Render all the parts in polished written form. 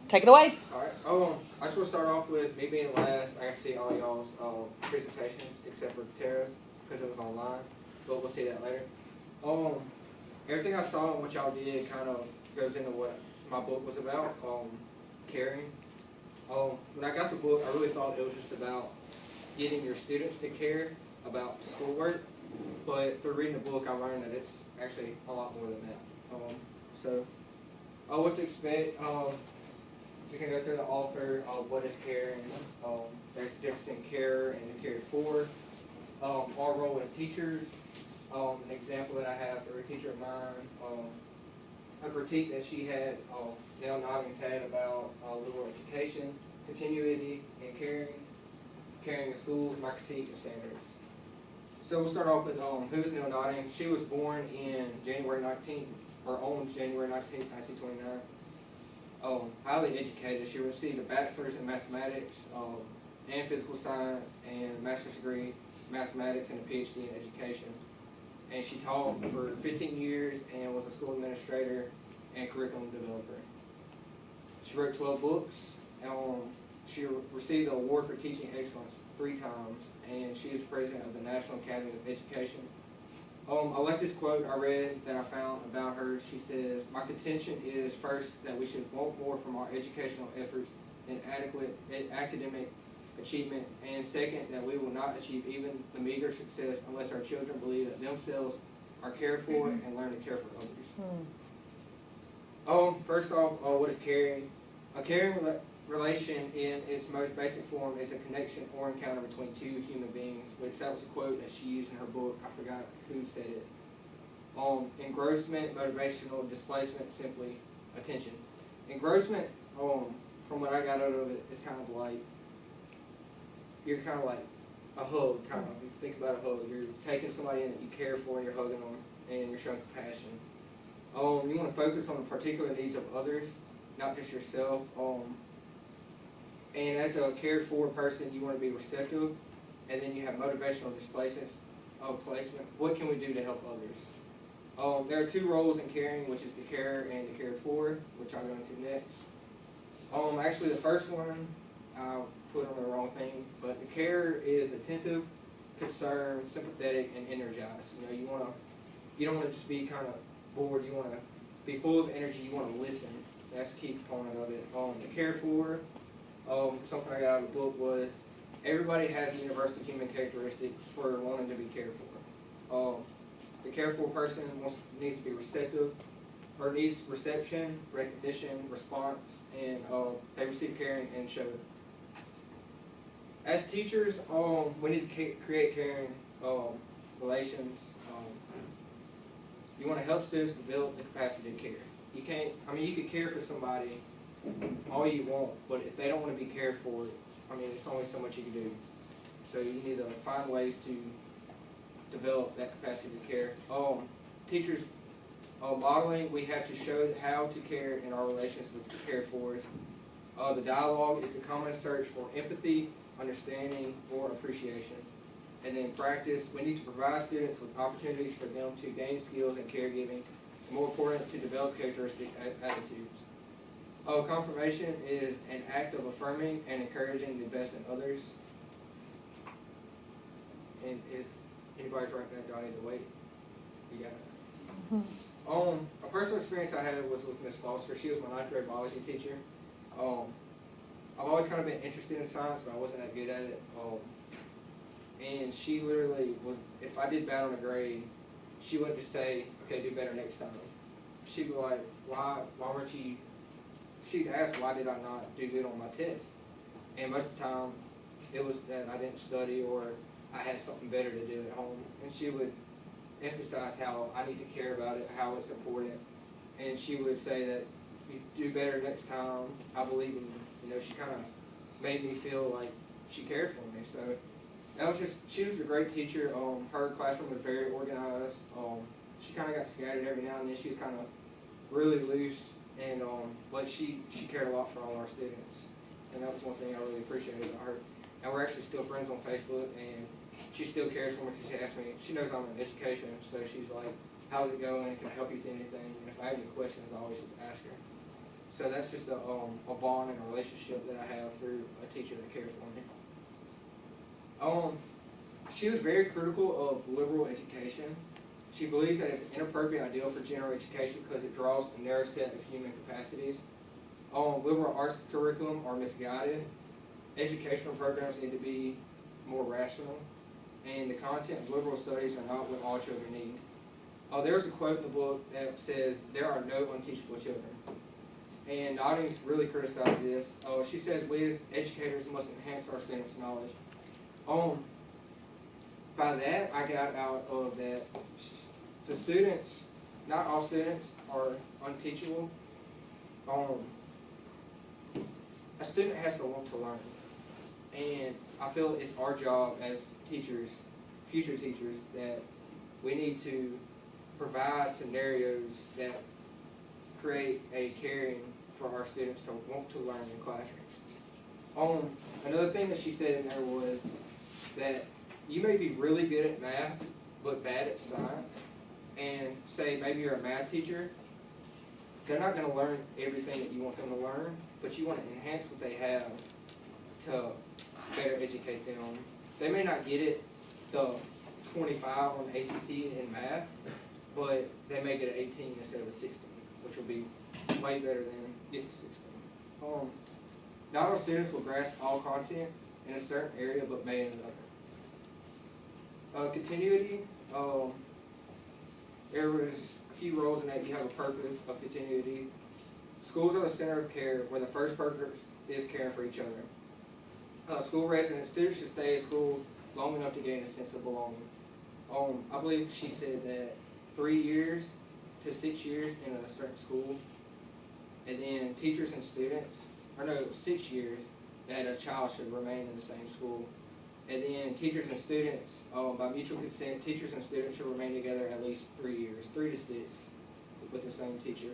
Take it away. Alright, I just want to start off with me being last. I got to see all y'all's presentations except for Tara's because it was online, but we'll see that later. Everything I saw and what y'all did kind of goes into what my book was about, caring. When I got the book, I really thought it was just about getting your students to care about schoolwork, but through reading the book, I learned that it's actually a lot more than that. So, what to expect. You can go through the author of what is caring. There's a difference in care and cared for. Our role as teachers. An example that I have for a teacher of mine, a critique that she had, Nell Noddings had about liberal education, continuity, and caring in schools, my critique, and standards. So we'll start off with who is Nell Noddings. She was born in January 19th, or on January 19th, 1929. Highly educated. She received a bachelor's in mathematics and physical science and a master's degree in mathematics and a PhD in education. And she taught for 15 years and was a school administrator and curriculum developer. She wrote 12 books. She received the award for teaching excellence 3 times, and she is president of the National Academy of Education. I like this quote I read that I found about her. She says, "My contention is first that we should want more from our educational efforts than adequate academic achievement, and second, that we will not achieve even the meager success unless our children believe that themselves are cared for and learn to care for others." First off, what is caring? A caring relation in its most basic form is a connection or encounter between 2 human beings, which that was a quote that she used in her book. I forgot who said it. Engrossment, motivational, displacement, simply attention. Engrossment, from what I got out of it, is kind of like, you're kind of like a hug, kind of. You think about a hug. You're taking somebody in that you care for and you're hugging them and you're showing compassion. You want to focus on the particular needs of others, not just yourself. And as a cared for person, you want to be receptive, and then you have motivational displacement. What can we do to help others? There are 2 roles in caring, which is to care and to care for, which I'll go into next. Actually, the first one, I'll put on the wrong thing, but the care is attentive, concerned, sympathetic, and energized. You don't want to just be kind of bored. You want to be full of energy. You want to listen. That's a key component of it. The care for. Something I got out of the book was everybody has a universal human characteristic for wanting to be cared for. The cared for person needs to be receptive, or needs reception, recognition, response, and they receive caring and show it. As teachers, we need to create caring relations. You want to help students develop the capacity to care. You could care for somebody all you want, but if they don't want to be cared for, it's only so much you can do. So you need to find ways to develop that capacity to care. Teachers, modeling, we have to show how to care in our relations with the cared fors. The dialogue is a common search for empathy, understanding, or appreciation. And then practice, we need to provide students with opportunities for them to gain skills in caregiving, and more important, to develop characteristic attitudes. Confirmation is an act of affirming and encouraging the best in others. And if anybody's writing that down, I need to wait. You got it. A personal experience I had was with Miss Foster. She was my 9th grade biology teacher. I've always kind of been interested in science, but I wasn't that good at it. And she literally was, if I did bad on a grade, she wouldn't just say, okay, do better next time. She'd be like, why weren't you, she'd ask, why did I not do good on my test? And most of the time, it was that I didn't study or I had something better to do at home. And she would emphasize how I need to care about it, how it's important. And she would say that you do better next time, I believe in you. She kind of made me feel like she cared for me. So she was a great teacher. Her classroom was very organized. She kind of got scattered every now and then. She was kind of really loose, and but she cared a lot for all our students, and that was one thing I really appreciated about her. And we're actually still friends on Facebook, and she still cares for me because she asks me. She knows I'm in education, so she's like, "How's it going? Can I help you with anything?" And if I have any questions, I always just ask her. So that's just a bond and a relationship that I have through a teacher that cares for me. She was very critical of liberal education. She believes that it's an inappropriate ideal for general education because it draws a narrow set of human capacities. Liberal arts curriculum are misguided. Educational programs need to be more rational. And the content of liberal studies are not what all children need. There's a quote in the book that says, "There are no unteachable children." And the audience really criticized this. She says we as educators must enhance our students' knowledge. By that, I got out of that the students, not all students are unteachable. A student has to want to learn. And I feel it's our job as teachers, future teachers, that we need to provide scenarios that create a caring for our students to want to learn in classrooms. Another thing that she said in there was that you may be really good at math but bad at science, and say maybe you're a math teacher. They're not going to learn everything that you want them to learn, but you want to enhance what they have to better educate them. They may not get it the 25 on the ACT in math, but they may get an 18 instead of a 16, which will be way better than getting 16. Not all students will grasp all content in a certain area, but may in another. Continuity. There was a few roles in that. You have a purpose of continuity. Schools are the center of care, where the first purpose is caring for each other. School residents, students should stay at school long enough to gain a sense of belonging. I believe she said that 3 years to 6 years in a certain school, and then teachers and students, 6 years that a child should remain in the same school. And then teachers and students, by mutual consent, teachers and students should remain together at least 3 years, 3 to 6, with the same teacher.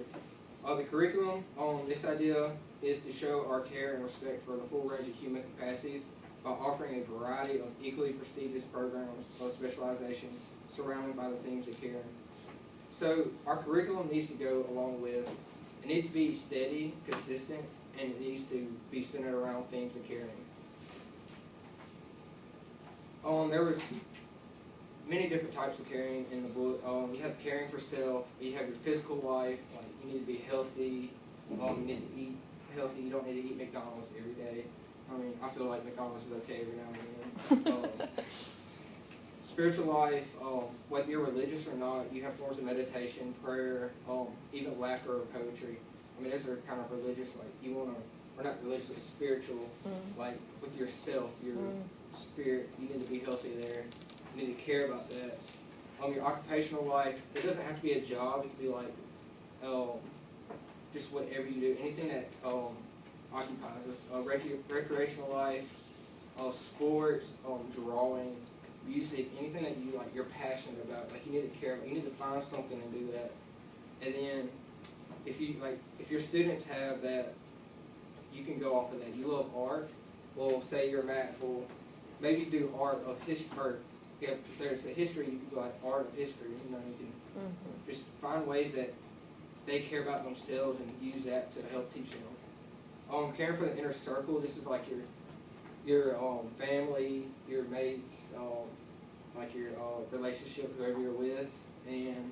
The curriculum, this idea is to show our care and respect for the full range of human capacities by offering a variety of equally prestigious programs of specialization surrounded by the themes of caring. So our curriculum needs to go along with, it needs to be steady, consistent, and it needs to be centered around themes of caring. There was many different types of caring in the book. You have caring for self, you have your physical life, like you need to be healthy, you need to eat healthy, you don't need to eat McDonald's every day. I feel like McDonald's is okay every now and then. Spiritual life, whether you're religious or not, you have forms of meditation, prayer, even laughter or poetry. Those are kind of religious, like we're not religious, but spiritual, like with yourself, your spirit, you need to be healthy there. You need to care about that. Your occupational life, it doesn't have to be a job, it can be like, just whatever you do, anything that occupies us. Recreational life, sports, drawing, music, anything that you're passionate about, you need to care about, you need to find something and do that. And then if your students have that, you can go off of that. You love art, well, say you're math, well, maybe do art of history, or if there's a history, you can go like art of history, you can just find ways that they care about themselves and use that to help teach them. Caring for the inner circle, this is like your family, your mates, like your relationship, whoever you're with, and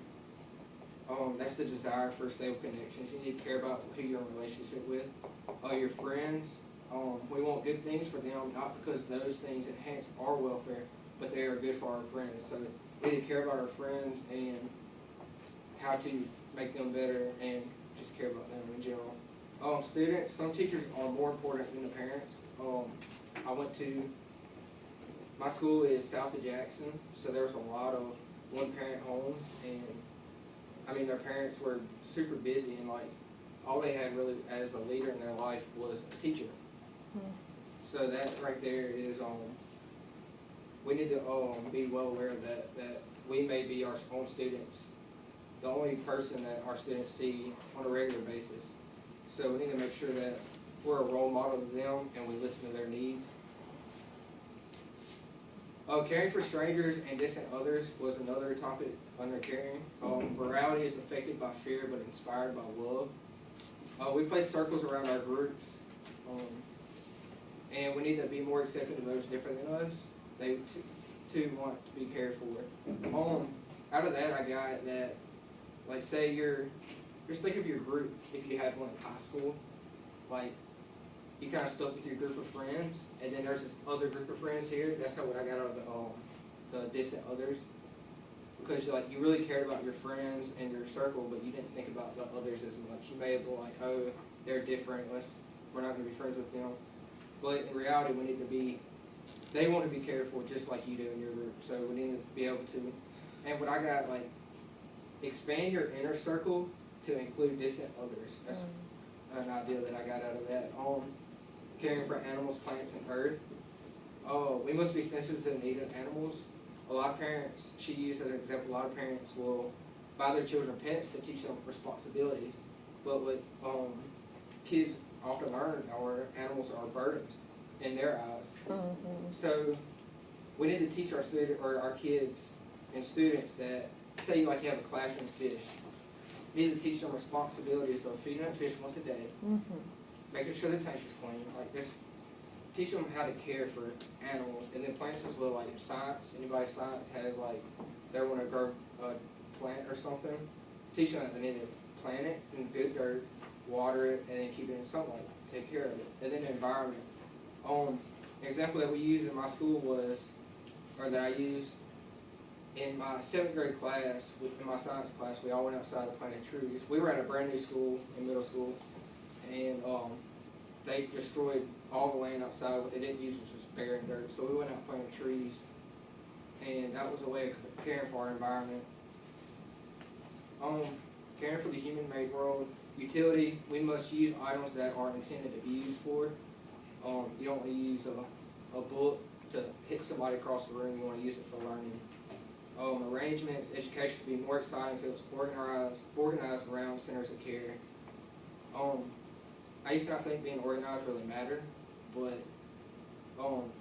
that's the desire for stable connections. You need to care about who you're in a relationship with. Your friends, we want good things for them, not because those things enhance our welfare, but they are good for our friends. So we need to care about our friends and how to make them better and just care about them in general. Students, some teachers are more important than the parents. My school is south of Jackson, so there was a lot of one-parent homes, and their parents were super busy, and all they had really as a leader in their life was a teacher. So that right there is, we need to be well aware of that we may be our own students, the only person that our students see on a regular basis. So we need to make sure that we're a role model to them and we listen to their needs. Caring for strangers and distant others was another topic under caring. Morality is affected by fear but inspired by love. We place circles around our groups, and we need to be more accepting of those different than us. They too want to be cared for. Out of that, I got that, like, say just think of your group if you had one in high school. Like, you kind of stuck with your group of friends, and then there's this other group of friends here. That's what I got out of the distant others. Because you really cared about your friends and your circle, but you didn't think about the others as much. You may have been like, oh, they're different, we're not going to be friends with them. But in reality, they want to be cared for just like you do in your group. So we need to be able to, and what I got, like, expand your inner circle to include distant others. That's an idea that I got out of that. Caring for animals, plants, and earth. We must be sensitive to the need of animals. A lot of parents, she used as an example, a lot of parents will buy their children pets to teach them responsibilities. But what kids often learn are animals are burdens in their eyes. So we need to teach our kids and students that, say you have a classroom of fish, you need to teach them responsibilities of feeding them fish once a day, making sure the tank is clean, just teach them how to care for animals. And then plants as well, like in science, anybody in science has they want to grow a plant or something, teach them that they need to plant it in good dirt, water it, and then keep it in sunlight, take care of it. And then the environment. An example that we used in my school that I used in my 7th grade class, in my science class, we all went outside to plant trees. We were at a brand new school in middle school, and they destroyed all the land outside. What they didn't use was just barren dirt. So we went out planting trees, and that was a way of caring for our environment. Caring for the human-made world. Utility, we must use items that are intended to be used for. You don't want to use a book to hit somebody across the room. You want to use it for learning. Arrangements, education can be more exciting if it's organized around centers of care. I used to not think being organized really mattered, but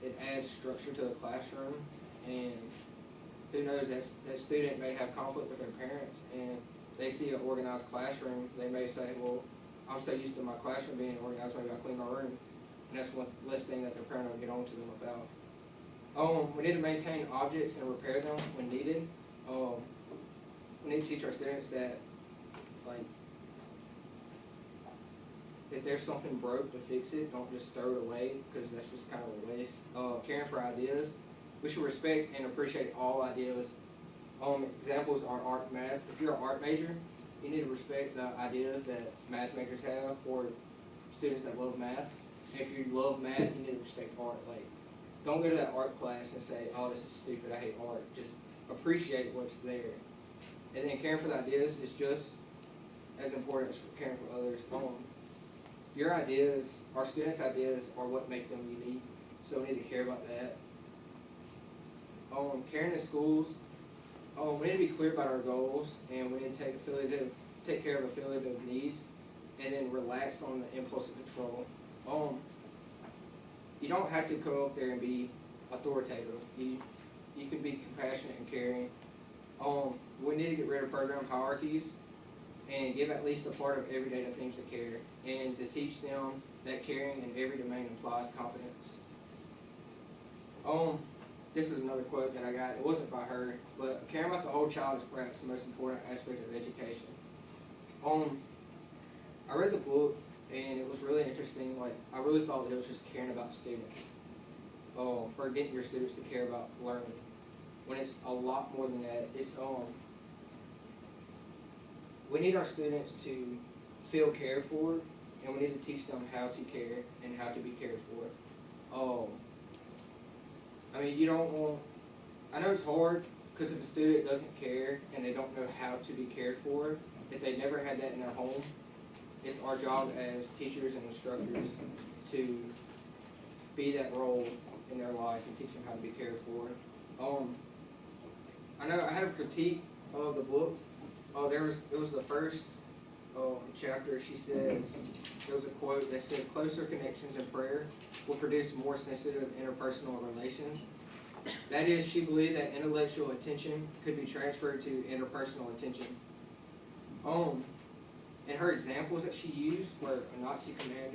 it adds structure to the classroom, and who knows, that student may have conflict with their parents, and they see an organized classroom, they may say, well, I'm so used to my classroom being organized, maybe I'll clean my room, and that's one less thing that their parent will get on to them about. We need to maintain objects and repair them when needed. We need to teach our students that, if there's something broke, to fix it. Don't just throw it away, because that's just kind of a waste. Caring for ideas. We should respect and appreciate all ideas. Examples are art and math. If you're an art major, you need to respect the ideas that math majors have, or students that love math. If you love math, you need to respect art. Don't go to that art class and say, oh, this is stupid, I hate art. Just appreciate what's there. And then caring for the ideas is just as important as caring for others. Your ideas, our students' ideas, are what make them unique, so we need to care about that. Caring in schools, we need to be clear about our goals, and we need to take care of affiliative needs, and then relax on the impulse of control. You don't have to go up there and be authoritative. You can be compassionate and caring. We need to get rid of program hierarchies and give at least a part of every day to things to care, and to teach them that caring in every domain implies confidence. This is another quote that I got. It wasn't by her, but caring about the whole child is perhaps the most important aspect of education. I read the book, and it was really interesting. I really thought it was just caring about students, or getting your students to care about learning, when it's a lot more than that. It's we need our students to feel cared for, and we need to teach them how to care and how to be cared for. You don't want, I know it's hard, because if a student doesn't care and they don't know how to be cared for, if they never had that in their home, it's our job as teachers and instructors to be that role in their life and teach them how to be cared for. I know I have a critique of the book. It was the first chapter. She says, there was a quote that said, closer connections in prayer will produce more sensitive interpersonal relations. That is, she believed that intellectual attention could be transferred to interpersonal attention. and her examples that she used were a Nazi commander